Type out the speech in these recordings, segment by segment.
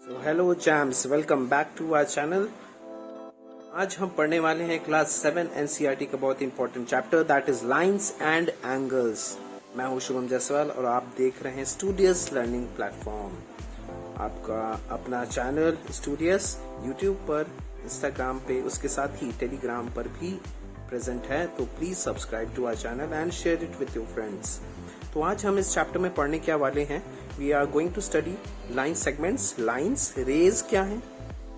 तो hello James, welcome back to our channel. आज हम पढ़ने वाले हैं क्लास 7 एनसीईआरटी का बहुत important chapter that is lines and angles. मैं हूं शुभम जायसवाल और आप देख रहे हैं स्टूडियस लर्निंग प्लेटफॉर्म। आपका अपना चैनल स्टूडियस यूट्यूब पर, इंस्टाग्राम पे, उसके साथ ही टेलीग्राम पर भी प्रेजेंट है। तो please subscribe to our channel and share it with your friends. तो आज हम इस चैप्टर में पढ़ने क्या वाले हैं, we are going to study line segments. Lines, rays क्या है,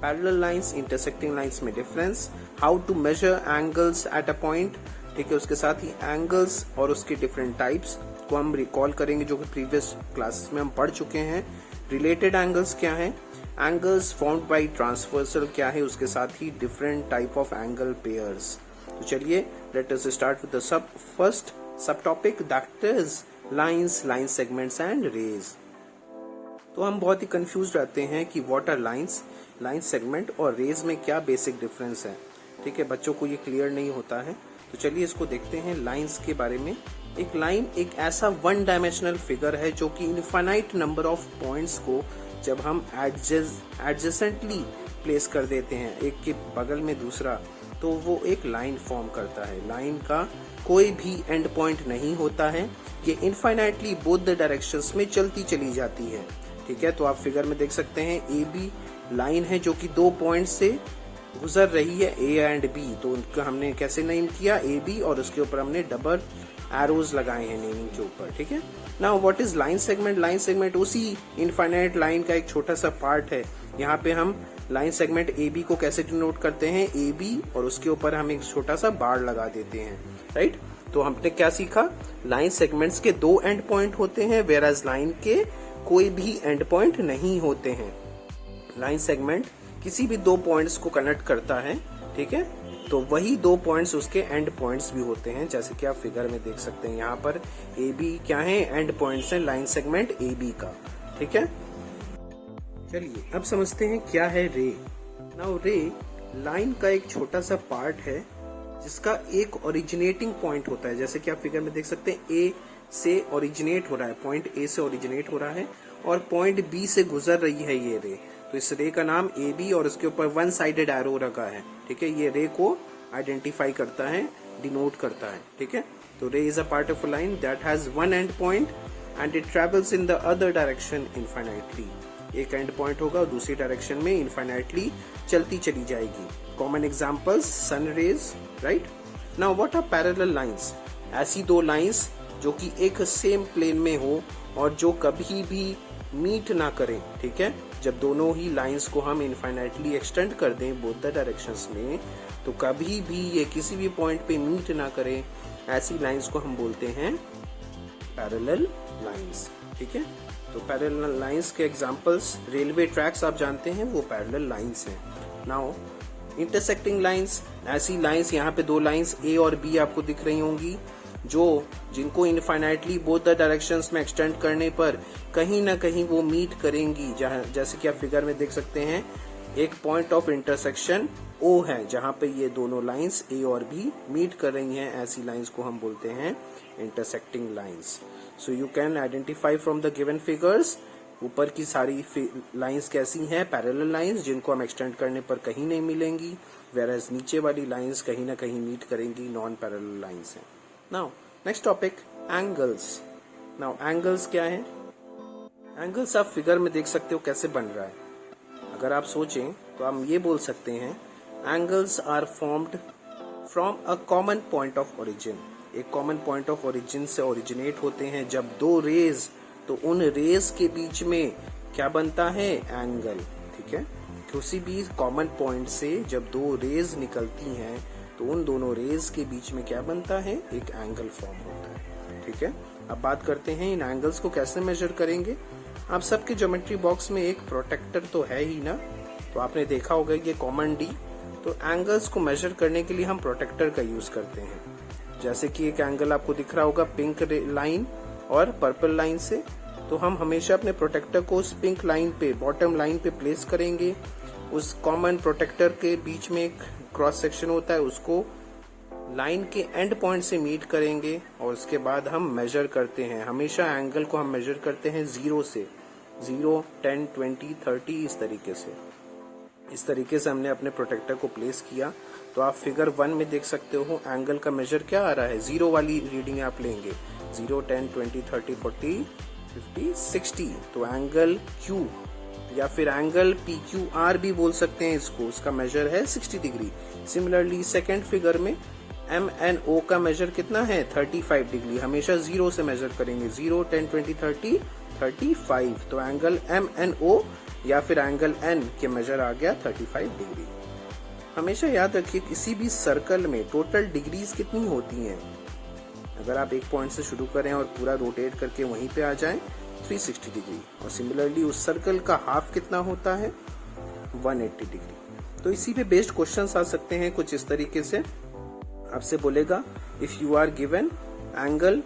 पैरेलल लाइंस, इंटरसेक्टिंग लाइंस में difference, how to measure angles at a point, ठीक है। उसके साथ ही एंगल्स और उसके डिफरेंट टाइप्स को हम रिकॉल करेंगे जो कि प्रीवियस क्लासेस में हम पढ़ चुके हैं। रिलेटेड एंगल्स क्या है, एंगल्स फॉर्म्ड बाय ट्रांसवर्सल क्या है, उसके साथ ही different type of angle pairs. तो चलिए let us start with the first sub topic that is lines, line segments and rays. तो हम बहुत ही कंफ्यूज रहते हैं कि what are lines, line segment और रेज में क्या बेसिक डिफरेंस है, ठीक है। बच्चों को ये क्लियर नहीं होता है। तो चलिए इसको देखते हैं लाइंस के बारे में। एक लाइन एक ऐसा वन डायमेंशनल फिगर है जो कि इनफाइनाइट नंबर ऑफ पॉइंट्स को जब हम एडजेसेंटली प्लेस कर देते हैं, एक के बगल में दूसरा, तो वो एक लाइन फॉर्म करता है। लाइन का कोई भी एंड पॉइंट नहीं होता है, ये इनफाइनाइटली बोथ द डायरेक्शंस में चलती चली जाती है, ठीक है। तो आप फिगर में देख सकते हैं ए बी लाइन है जो कि दो पॉइंट से गुजर रही है, ए एंड बी। तो उनका हमने कैसे नेम किया, ए बी, और उसके ऊपर हमने डबल एरोज लगाए हैं नेमिंग के ऊपर, ठीक है। Now what is line segment, line segment उसी इनफाइनाइट लाइन का एक छोटा सा पार्ट है। यहाँ पे हम लाइन सेगमेंट ए बी को कैसे डिनोट करते हैं, ए बी, और उसके ऊपर हम एक छोटा सा बार लगा देते हैं, राइट। तो हमने क्या सीखा, लाइन सेगमेंट्स के दो एंड पॉइंट होते हैं, वेयर एज लाइन के कोई भी एंड पॉइंट नहीं होते हैं। लाइन सेगमेंट किसी भी दो पॉइंट्स को कनेक्ट करता है, ठीक है। तो वही दो पॉइंट्स उसके एंड पॉइंट्स भी होते हैं, जैसे कि आप फिगर में देख सकते हैं। यहाँ पर ए बी क्या है, एंड पॉइंट्स है लाइन सेगमेंट ए बी का, ठीक है। चलिए अब समझते हैं क्या है रे। नाउ रे लाइन का एक छोटा सा पार्ट है जिसका एक ओरिजिनेटिंग पॉइंट होता है, जैसे कि आप फिगर में देख सकते हैं ए से ओरिजिनेट हो रहा है, पॉइंट ए से ओरिजिनेट हो रहा है और पॉइंट बी से गुजर रही है ये रे। तो इस रे का नाम ए बी और उसके ऊपर वन साइडेड एरो रखा है, ठीक है। ये रे को आइडेंटिफाई करता है, डिनोट करता है, ठीक है। तो ray is a part of a line that has one end point and it travels in the other direction infinitely. एक एंड पॉइंट होगा और दूसरी डायरेक्शन में इनफाइनाइटली चलती चली जाएगी। Common examples sun rays, right. Now what are parallel lines, ऐसी दो लाइंस जो कि एक सेम प्लेन में हो और जो कभी भी मीट ना करें, ठीक है। जब दोनों ही लाइंस को हम इनफाइनाइटली एक्सटेंड कर दें बोथ द डायरेक्शंस में, तो कभी भी ये किसी भी पॉइंट पे मीट ना करें, ऐसी लाइंस को हम बोलते हैं पैरेलल लाइंस, ठीक है। तो पैरेलल लाइंस के एग्जांपल्स, रेलवे ट्रैक्स आप जानते हैं वो पैरेलल लाइंस हैं। नाउ इंटरसेक्टिंग लाइंस, ऐसी लाइंस, यहाँ पे दो लाइंस ए और बी आपको दिख रही होंगी जो जिनको इनफाइनाइटली बोथ द डायरेक्शंस में एक्सटेंड करने पर कहीं ना कहीं वो मीट करेंगी। जैसे कि आप फिगर में देख सकते हैं एक पॉइंट ऑफ इंटरसेक्शन ओ है जहां पे ये दोनों लाइंस ए और बी मीट कर रही हैं, ऐसी लाइंस को हम बोलते हैं intersecting lines. So you can identify from the given figures, ऊपर की सारी लाइंस कैसी हैं, पैरेलल लाइंस जिनको हम एक्सटेंड करने पर कहीं नहीं मिलेंगी, वेयरएज नीचे वाली लाइंस कहीं ना कहीं मीट करेंगी, नॉन पैरेलल लाइंस हैं। Now next topic angles. Now angles क्या है, एंगल्स आप फिगर में देख सकते हो कैसे बन रहा है। अगर आप सोचें तो हम ये बोल सकते हैं angles are formed from a common point of origin. एक कॉमन पॉइंट ऑफ ओरिजिन से ओरिजिनेट होते हैं जब दो रेज, तो उन रेज के बीच में क्या बनता है, एंगल, ठीक है। किसी भी कॉमन पॉइंट से जब दो रेज निकलती हैं तो उन दोनों रेज के बीच में क्या बनता है, एक एंगल फॉर्म होता है, ठीक है। अब बात करते हैं इन एंगल्स को कैसे मेजर करेंगे। आप सबके ज्योमेट्री बॉक्स में एक प्रोटेक्टर तो है ही ना, तो आपने देखा होगा ये कॉमन डी। तो एंगल्स को मेजर करने के लिए हम प्रोटेक्टर का यूज करते हैं। जैसे कि एक एंगल आपको दिख रहा होगा पिंक लाइन और पर्पल लाइन से, तो हम हमेशा अपने प्रोटेक्टर को उस पिंक लाइन पे, बॉटम लाइन पे प्लेस करेंगे। उस कॉमन प्रोटेक्टर के बीच में एक क्रॉस सेक्शन होता है, उसको लाइन के एंड पॉइंट से मीट करेंगे और उसके बाद हम मेजर करते हैं। हमेशा एंगल को हम मेजर करते हैं 0 से, 0, 10, 20, 30 इस तरीके से हमने अपने प्रोटेक्टर को प्लेस किया। तो आप फिगर 1 में देख सकते हो एंगल का मेजर क्या आ रहा है, 0 वाली रीडिंग आप लेंगे, 0, 10, 20, 30, 40, 50, 60। तो एंगल Q या फिर एंगल PQR भी बोल सकते हैं इसको, उसका मेजर है 60 डिग्री। सिमिलरली सेकेंड फिगर में MNO का मेजर कितना है, 35 डिग्री। हमेशा 0 से मेजर करेंगे, 0, 10, 20, 30, 35। तो एंगल MNO या फिर एंगल N के मेजर आ गया 35 डिग्री। हमेशा याद रखिए किसी भी सर्कल में टोटल डिग्रीज कितनी होती हैं। अगर आप एक पॉइंट से शुरू करें और पूरा रोटेट करके वहीं पे आ जाएं 360 डिग्री, और सिमिलरली उस सर्कल का हाफ कितना होता है, 180 डिग्री। तो इसी पे बेस्ड क्वेश्चंस आ सकते हैं कुछ इस तरीके से। आपसे बोलेगा if you are given angle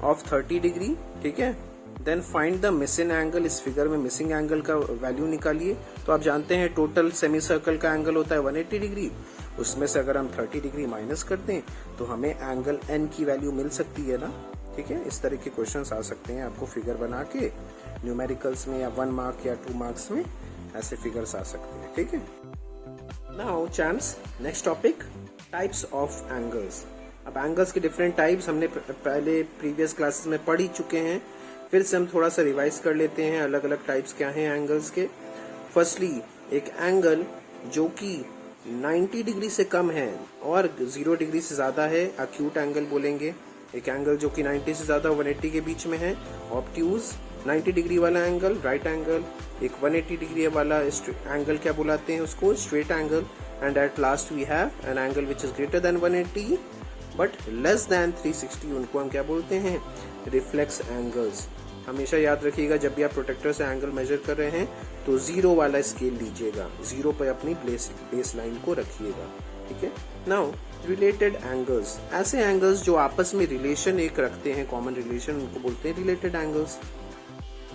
of 30 degree, ठीक है, then find the missing angle. इस फिगर में मिसिंग एंगल का वैल्यू निकालिए। तो आप जानते हैं टोटल सेमी सर्कल का एंगल होता है 180 डिग्री, उसमें से अगर हम 30 डिग्री माइनस कर दें तो हमें एंगल N की वैल्यू मिल सकती है ना, ठीक है। इस तरह के क्वेश्चंस आ सकते हैं आपको फिगर बना के, न्यूमेरिकल्स में या 1 मार्क या 2 मार्क्स में ऐसे फिगर्स आ सकते हैं, ठीक है। Now champs, next topic, types of angles. अब एंगल्स के डिफरेंट टाइप्स हमने पहले प्रीवियस क्लासेस में पढ़ ही चुके हैं, फिर से हम थोड़ा सा रिवाइज कर लेते हैं अलग अलग टाइप्स क्या हैं एंगल्स के। फर्स्टली एक एंगल जो कि 90 डिग्री से कम है और 0 डिग्री से ज्यादा है, एक्यूट एंगल बोलेंगे। एक एंगल जो कि 90 से ज्यादा 180 के बीच में है, ऑब्ट्यूज। 90 डिग्री वाला एंगल राइट एंगल। एक 180 डिग्री वाला एंगल क्या बुलाते हैं उसको, straight angle. And at last we have an angle which is greater than 180 but less than 360, उनको हम क्या बोलते हैं, रिफ्लेक्स एंगल्स। हमेशा याद रखिएगा जब भी आप प्रोटेक्टर से एंगल मेजर कर रहे हैं तो 0 वाला स्केल लीजिएगा, 0 पर अपनी बेस लाइन को रखिएगा, ठीक है। नाउ रिलेटेड एंगल्स, ऐसे एंगल्स जो आपस में रिलेशन एक रखते हैं, कॉमन रिलेशन, उनको बोलते हैं रिलेटेड एंगल्स।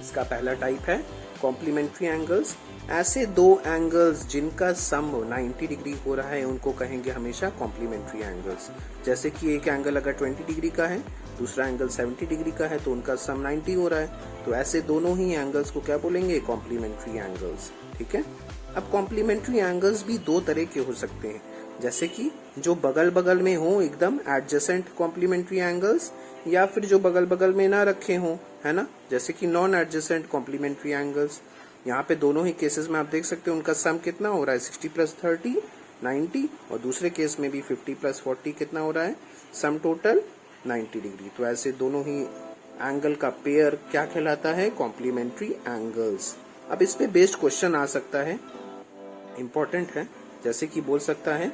इसका पहला टाइप है कॉम्प्लीमेंट्री एंगल्स। ऐसे दो एंगल्स जिनका सम 90 डिग्री हो रहा है उनको कहेंगे हमेशा कॉम्प्लीमेंट्री एंगल्स। जैसे कि एक एंगल अगर 20 डिग्री का है, दूसरा एंगल 70 डिग्री का है, तो उनका सम 90 हो रहा है, तो ऐसे दोनों ही एंगल्स को क्या बोलेंगे, कॉम्प्लीमेंट्री एंगल्स, ठीक है। अब कॉम्प्लीमेंट्री एंगल्स भी दो तरह के हो सकते हैं, जैसे कि जो बगल बगल में हो एकदम एडजेसेंट कॉम्प्लीमेंट्री एंगल्स, या फिर जो बगल बगल में ना रखे हो, है ना, जैसे कि नॉन एडजेसेंट कॉम्प्लीमेंट्री एंगल्स। यहाँ पे दोनों ही केसेस में आप देख सकते हो उनका सम कितना हो रहा है, 60 + 30 90, और दूसरे केस में भी 50 + 40 कितना हो रहा है, सम टोटल 90 डिग्री। तो ऐसे दोनों ही एंगल का पेयर क्या कहलाता है, कॉम्प्लीमेंट्री एंगल्स। अब इस पे बेस्ड क्वेश्चन आ सकता है, इंपॉर्टेंट है, जैसे कि बोल सकता है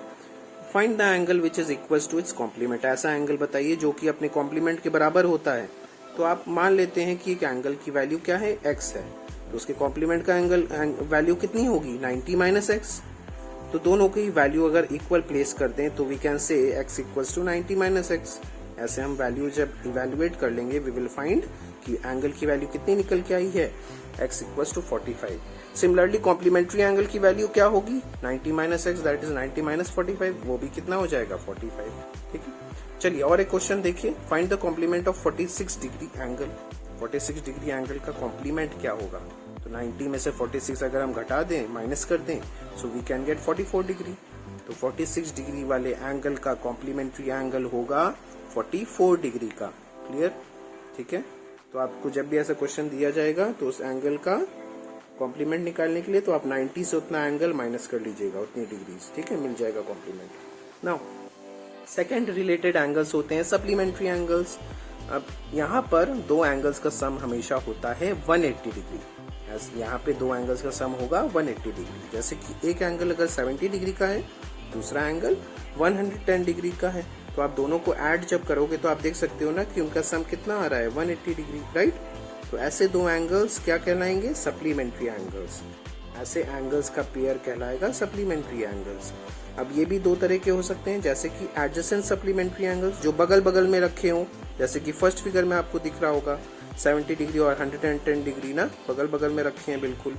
find the angle which is equal to its complement. ऐसा एंगल बताइए जो कि अपने कॉम्प्लीमेंट के बराबर होता है। तो आप मान लेते हैं कि एक एंगल की वैल्यू क्या है, x है, तो उसके कॉम्प्लीमेंट का एंगल वैल्यू कितनी होगी, 90 - x। तो दोनों की वैल्यू अगर इक्वल प्लेस कर दें तो we can say x = 90 - x। ऐसे हम वैल्यू जब इवेल्युएट कर लेंगे वी विल फाइंड कि एंगल की वैल्यू कितनी निकल के आई है, x = 45। सिमिलरली कॉम्प्लीमेंट्री एंगल की वैल्यू क्या होगी, 90 - x, दैट इज 90 - 45, वो भी कितना हो जाएगा, 45, ठीक है। चलिए और एक क्वेश्चन देखिए, find the complement of 46 degree angle. 46 degree angle का कॉम्प्लीमेंट क्या होगा, तो 90 में से 46 अगर हम घटा दें, माइनस कर दें, so we can get 44 degree. तो 46 डिग्री वाले एंगल का कॉम्प्लीमेंट्री एंगल होगा 44 डिग्री का। क्लियर, ठीक है। तो आपको जब भी ऐसा क्वेश्चन दिया जाएगा तो उस एंगल का कॉम्प्लीमेंट निकालने के लिए तो आप 90 से उतना एंगल माइनस कर लीजिएगा, उतनी डिग्रीज, ठीक है, मिल जाएगा complement. Now second related angles होते हैं सप्लीमेंट्री एंगल्स। अब यहाँ पर दो एंगल्स का सम हमेशा होता है 180 डिग्री। यहाँ पे दो एंगल्स का सम होगा 180 डिग्री। जैसे कि एक एंगल अगर 70 डिग्री का है, दूसरा एंगल 110 डिग्री का है, तो आप दोनों को ऐड जब करोगे तो आप देख सकते हो ना कि उनका सम कितना आ रहा है, 180 डिग्री, राइट। तो ऐसे दो एंगल्स क्या कहलाएंगे, सप्लीमेंट्री एंगल्स। ऐसे एंगल्स का पेयर कहलाएगा सप्लीमेंट्री एंगल्स। अब ये भी दो तरह के हो सकते हैं, जैसे कि एडजेसेंट सप्लीमेंट्री एंगल्स, जो बगल बगल में रखे हों, जैसे कि फर्स्ट फिगर में आपको दिख रहा होगा 70 डिग्री और 110 डिग्री ना बगल बगल में रखे हैं बिल्कुल।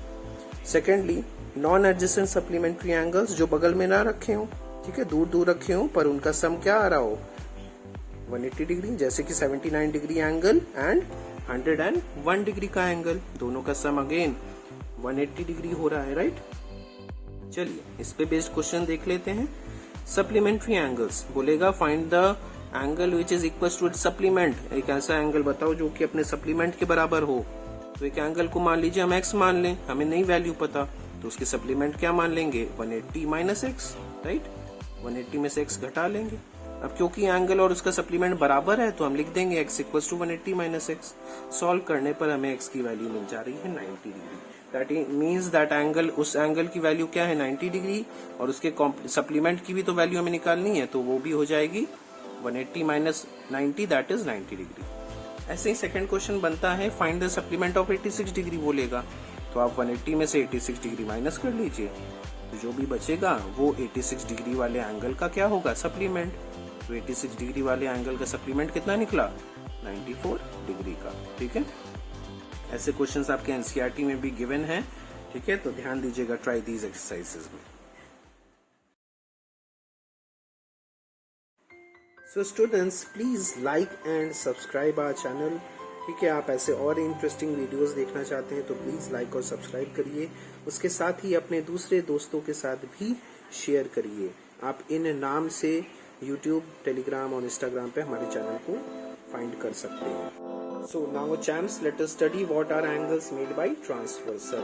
Secondly non adjacent supplementary angles, जो बगल में ना रखे हों, ठीक है, दूर दूर रखे हों, पर उनका सम क्या आ रहा हो, 180 डिग्री, जैसे कि 79 डिग्री एंगल एंड 101 डिग्री का एंगल, दोनों का सम अगेन 180 डिग्री हो रहा है, राइट। चलिए इस पे बेस्ड क्वेश्चन देख लेते हैं। सप्लीमेंट्री एंगल्स बोलेगा find the angle which is equal to its supplement. एक ऐसा एंगल बताओ जो कि अपने सप्लीमेंट के बराबर हो। तो एक एंगल को मान लीजिए हम x मान लें, हमें नई वैल्यू पता, तो उसके सप्लीमेंट क्या मान लेंगे 180 माइनस एक्स, राइट। 180 में से x घटा लेंगे। अब क्योंकि एंगल और उसका सप्लीमेंट बराबर है तो हम लिख देंगे x equal to 180 minus x. Solve करने पर हमें x की वैल्यू मिल जा रही है 90 degree. That means that angle, उस एंगल की वैल्यू क्या है 90 डिग्री, और उसके सप्लीमेंट की भी तो वैल्यू हमें निकालनी है, तो वो भी हो जाएगी 180 माइनस 90, दैट इज 90 डिग्री। ऐसे ही सेकंड क्वेश्चन बनता है find the supplement of 86 degree बोलेगा, तो आप 180 में से 86 डिग्री माइनस कर लीजिए, तो जो भी बचेगा वो 86 डिग्री वाले एंगल का क्या होगा सप्लीमेंट। तो 86 डिग्री वाले एंगल का सप्लीमेंट कितना निकला 94 डिग्री का, ठीक है। ऐसे क्वेश्चंस आपके एनसीईआरटी में भी गिवन है, ठीक है, तो ध्यान दीजिएगा, ट्राई दीज एक्सरसाइजेस में। So students please like and subscribe our channel, ठीक है। आप ऐसे और इंटरेस्टिंग वीडियोस देखना चाहते हैं तो प्लीज लाइक और सब्सक्राइब करिए। उसके साथ ही अपने दूसरे दोस्तों के साथ भी शेयर करिए। आप इन नाम से यूट्यूब, टेलीग्राम और इंस्टाग्राम पे हमारे चैनल को फाइंड कर सकते हैं। So now champs let us study what are angles made by transversal.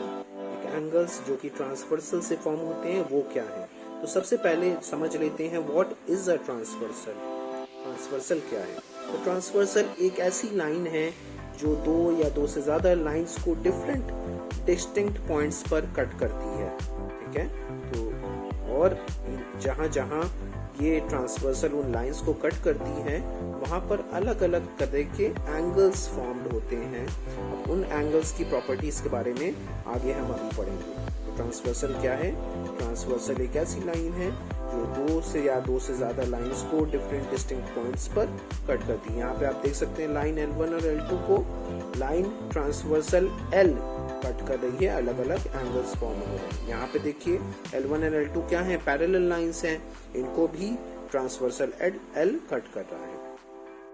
Angles जो कि ट्रांसवर्सल से फॉर्म होते हैं वो क्या है, तो सबसे पहले समझ लेते हैं what is a transversal. Transversal क्या है? तो ट्रांसवर्सल एक ऐसी लाइन है जो दो या दो से ज्यादा लाइंस को डिफरेंट डिस्टिंक्ट पॉइंट्स पर कट करती है, ठीक है। तो और जहां जहां ये ट्रांसवर्सल उन लाइंस को कट करती है वहां पर अलग अलग तरह के एंगल्स फॉर्म्ड होते हैं। अब उन एंगल्स की प्रॉपर्टीज के बारे में आगे हम अभी पढ़ेंगे। तो ट्रांसवर्सल क्या है? ट्रांसवर्सल एक ऐसी लाइन है जो दो से ज्यादा लाइंस को डिफरेंट डिस्टिंक्ट पॉइंट्स पर कट करती है। यहाँ पे आप देख सकते हैं लाइन L1 और L2 को लाइन ट्रांसवर्सल L कट कर रही है, अलग अलग एंगल्स फॉर्म हो रहे हैं। यहाँ पे देखिए L1 और L2 क्या है, पैरेलल लाइंस हैं, इनको भी ट्रांसवर्सल L कट कर रहा है।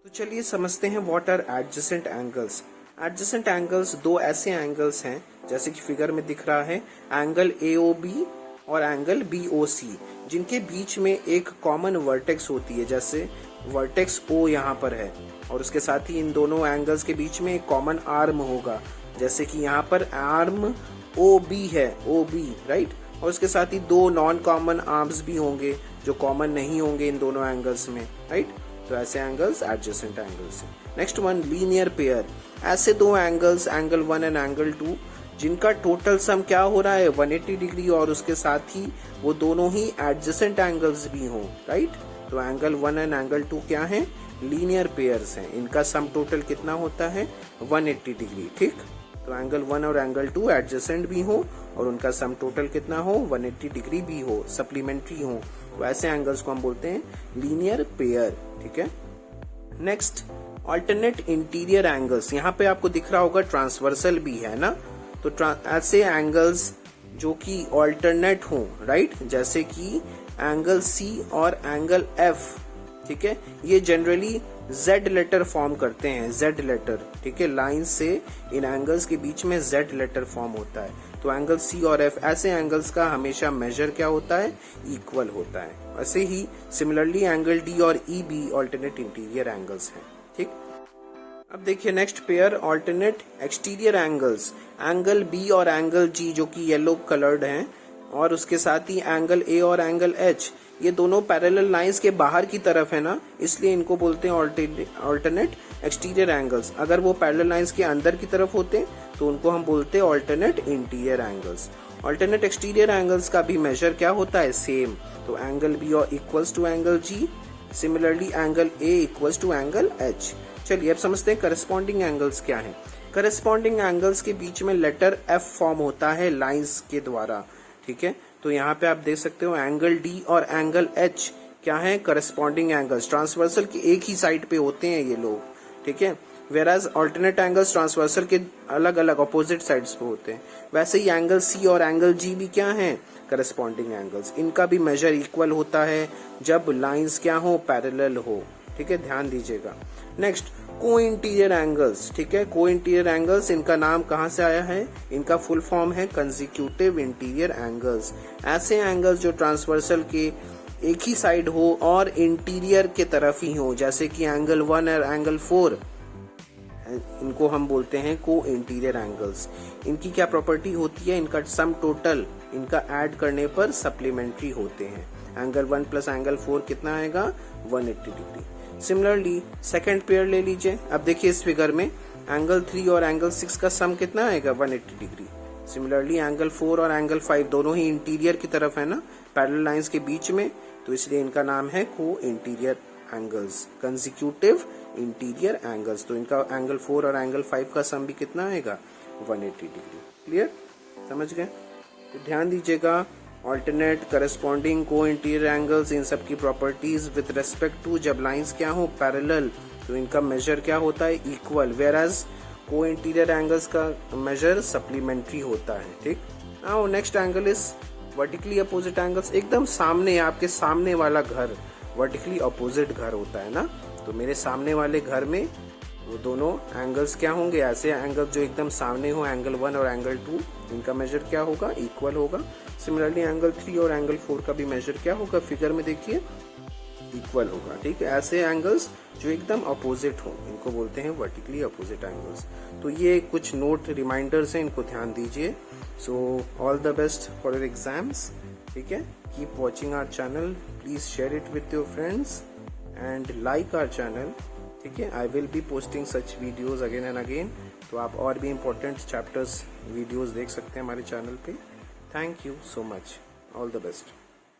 तो चलिए समझते हैं what are adjacent angles. Adjacent angles दो ऐसे एंगल्स हैं, जैसे कि फिगर में दिख रहा है, एंगल AOB और एंगल BOC, जिनके बीच में एक कॉमन वर्टेक्स होती है, जैसे वर्टेक्स O यहाँ पर है, और उसके साथ ही इन दोनों एंगल्स के बीच में एक कॉमन आर्म होगा, जैसे कि यहाँ पर आर्म OB है, OB, राइट। और उसके साथ ही दो नॉन कॉमन आर्म्स भी होंगे जो कॉमन नहीं होंगे इन दोनों एंगल्स में, राइट। तो ऐसे एंगल्स एडजेसेंट एंगल्स हैं। Next one, linear pair. ऐसे दो एंगल्स, एंगल 1 एंड एंगल 2, जिनका टोटल सम क्या हो रहा है 180 डिग्री, और उसके साथ ही वो दोनों ही एडजेसेंट एंगल्स भी हों, राइट। तो एंगल 1 एंड एंगल 2 क्या है? लीनियर पेयर्स हैं। इनका सम टोटल कितना होता है 180 डिग्री, ठीक। तो एंगल 1 और एंगल 2 एडजेसेंट भी हो और उनका सम टोटल कितना हो 180 डिग्री भी हो, सप्लीमेंट्री हो, तो ऐसे एंगल्स को हम बोलते हैं लीनियर पेयर, ठीक है। Next, alternate interior angles. यहाँ पे आपको दिख रहा होगा ट्रांसवर्सल भी है ना, तो ऐसे एंगल्स जो कि अल्टरनेट हो, राइट, जैसे कि एंगल C और एंगल F, ठीक है, ये जनरली Z लेटर फॉर्म करते हैं, Z लेटर, ठीक है। लाइन से इन एंगल्स के बीच में Z लेटर फॉर्म होता है। तो एंगल C और F, ऐसे एंगल्स का हमेशा मेजर क्या होता है, इक्वल होता है। ऐसे ही सिमिलरली एंगल D और E भी अल्टरनेट इंटीरियर एंगल्स हैं, ठीक। अब देखिए next pair, alternate exterior angles. Angle B और एंगल G जो कि येलो कलर्ड हैं, और उसके साथ ही एंगल A और एंगल H, ये दोनों पैरेलल लाइंस के बाहर की तरफ है ना, इसलिए इनको बोलते हैं अल्टरनेट एक्सटीरियर एंगल्स। अगर वो पैरेलल लाइंस के अंदर की तरफ होते तो उनको हम बोलते हैं alternate interior angles. Alternate exterior angles का भी मेजर क्या होता है, सेम। तो एंगल B और equals to angle G, similarly angle A equals to angle H। चलिए अब समझते हैं करस्पॉन्डिंग एंगल्स क्या है। करस्पॉन्डिंग एंगल्स के बीच में लेटर F फॉर्म होता है लाइंस के द्वारा, ठीक है। तो यहाँ पे आप देख सकते हो एंगल D और एंगल H क्या है, करस्पॉन्डिंग एंगल्स। ट्रांसवर्सल की एक ही साइड पे होते हैं ये लोग, ठीक है, वेराज अल्टरनेट एंगल्स ट्रांसवर्सल के अलग अलग अपोजिट साइड्स पे होते हैं। वैसे ही एंगल C और एंगल G भी क्या है, करस्पॉन्डिंग एंगल्स। इनका भी मेजर इक्वल होता है जब लाइंस क्या हो, पैरेलल हो, ठीक है, ध्यान दीजिएगा। नेक्स्ट, को इंटीरियर एंगल्स, ठीक है, को इंटीरियर एंगल्स, इनका नाम कहाँ से आया है? इनका फुल फॉर्म है कंसेक्यूटिव इंटीरियर एंगल्स। ऐसे एंगल्स जो ट्रांसवर्सल के एक ही साइड हो और इंटीरियर के तरफ ही हो, जैसे कि एंगल 1 और एंगल 4, इनको हम बोलते हैं को इंटीरियर एंगल्स। इनकी क्या प्रॉपर्टी होती है? इनका सम टोटल इनका ऐड करने पर सप्लीमेंट्री होते हैं। एंगल 1 प्लस एंगल 4 कितना आएगा? 180 डिग्री। सिमिलरली सेकंड पेयर ले लीजिए। अब देखिए इस फिगर में एंगल 3 और एंगल 6 का सम कितना आएगा? 180 डिग्री। सिमिलरली एंगल 4 और एंगल 5 दोनों ही इंटीरियर की तरफ है ना, पैरेलल लाइंस के बीच में, तो इसलिए इनका नाम है को interior angles, consecutive interior angles. तो इनका एंगल 4 और एंगल 5 का सम भी कितना आएगा? 180 डिग्री। क्लियर, समझ गए? तो ध्यान दीजिएगा, ऑल्टरनेट, करस्पॉन्डिंग, को इंटीरियर एंगल्स, इन सब की प्रॉपर्टीज विद रेस्पेक्ट टू जब लाइंस क्या हो? पैरेलल, तो इनका मेजर क्या होता है? इक्वल। वेयर एज को इंटीरियर एंगल्स का मेजर सप्लीमेंट्री होता है। ठीक, now next angle is vertically opposite angles. एकदम सामने, आपके सामने वाला घर वर्टिकली अपोजिट घर होता है ना, तो मेरे सामने वाले घर में वो दोनों एंगल्स क्या होंगे? ऐसे एंगल जो एकदम सामने हो, एंगल 1 और एंगल 2, इनका मेजर क्या होगा? इक्वल होगा। सिमिलरली एंगल 3 और एंगल 4 का भी मेजर क्या होगा? फिगर में देखिए, इक्वल होगा। ठीक है, ऐसे एंगल्स जो एकदम अपोजिट हो, इनको बोलते हैं वर्टिकली अपोजिट एंगल्स। तो ये कुछ नोट रिमाइंडर्स हैं, इनको ध्यान दीजिए। So all the best for your exams. ठीक है, keep watching our channel, please share it with your friends and like our channel. ठीक है, I will be posting such videos again and again. तो आप और भी इम्पोर्टेंट चैप्टर्स वीडियोज देख सकते हैं हमारे चैनल पे। Thank you so much, all the best.